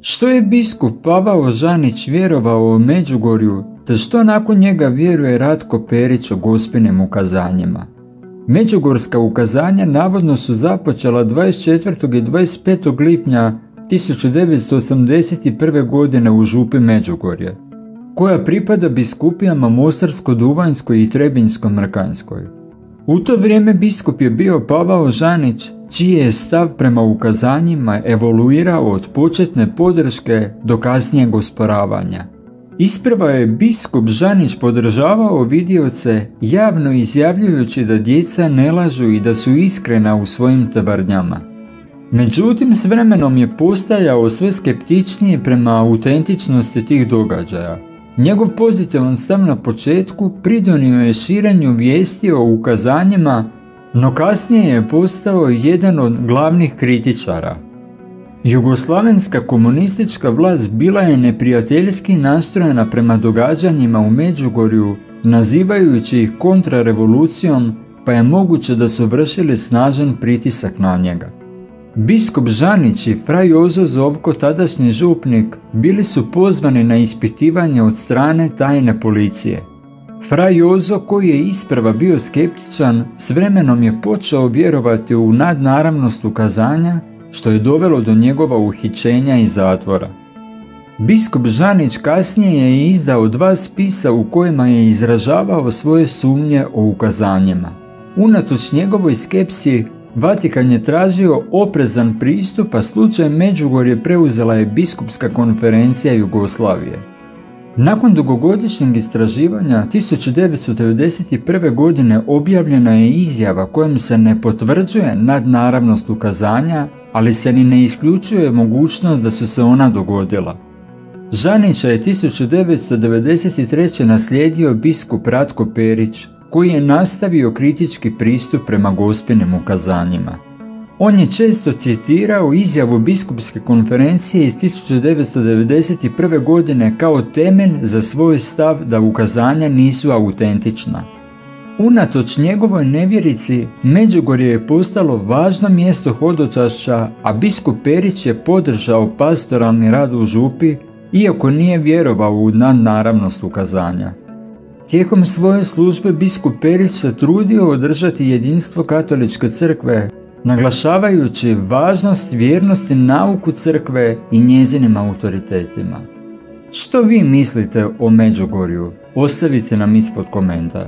Što je biskup Pavao Žanić vjerovao o Međugorju, te što nakon njega vjeruje Ratko Perić o Gospinim ukazanjima? Međugorska ukazanja navodno su započela 24. i 25. lipnja 1981. godine u župi Međugorje, koja pripada biskupijama Mostarsko-Duvanjskoj i Trebinjsko-Mrkanjskoj. U to vrijeme biskup je bio Pavao Žanić, čiji je stav prema ukazanjima evoluirao od početne podrške do kasnijeg osporavanja. Isprva je biskup Žanić podržavao vidioce, javno izjavljujući da djeca ne lažu i da su iskrena u svojim tvrdnjama. Međutim, s vremenom je postajao sve skeptičniji prema autentičnosti tih događaja. Njegov pozitivan stav na početku pridonio je širenju vijesti o ukazanjima, no kasnije je postao jedan od glavnih kritičara. Jugoslavenska komunistička vlast bila je neprijateljski nastrojena prema događanjima u Međugorju, nazivajući ih kontrarevolucijom, pa je moguće da su vršili snažan pritisak na njega. Biskup Žanić i fra Jozo Zovko, tadašnji župnik, bili su pozvani na ispitivanje od strane tajne policije. Fra Jozo, koji je isprva bio skeptičan, s vremenom je počeo vjerovati u nadnaravnost ukazanja, što je dovelo do njegova uhićenja i zatvora. Biskup Žanić kasnije je izdao 2 spisa u kojima je izražavao svoje sumnje o ukazanjima. Unatoč njegovoj skepsi, Vatikan je tražio oprezan pristup, a slučaj Međugorje preuzela je Biskupska konferencija Jugoslavije. Nakon dugogodišnjeg istraživanja 1991. godine objavljena je izjava kojom se ne potvrđuje nadnaravnost ukazanja, ali se ni ne isključuje mogućnost da su se ona dogodila. Žanića je 1993. naslijedio biskup Ratko Perić, koji je nastavio kritički pristup prema Gospinim ukazanjima. On je često citirao izjavu Biskupske konferencije iz 1991. godine kao temelj za svoj stav da ukazanja nisu autentična. Unatoč njegovoj nevjerici, Međugorje je postalo važno mjesto hodočašća, a biskup Perić je podržao pastoralni rad u župi, iako nije vjerovao u nadnaravnost ukazanja. Tijekom svoje službe biskup Perić se trudio održati jedinstvo katoličke crkve, naglašavajući važnost vjernosti nauku crkve i njezinim autoritetima. Što vi mislite o Međugorju? Ostavite nam ispod komentar.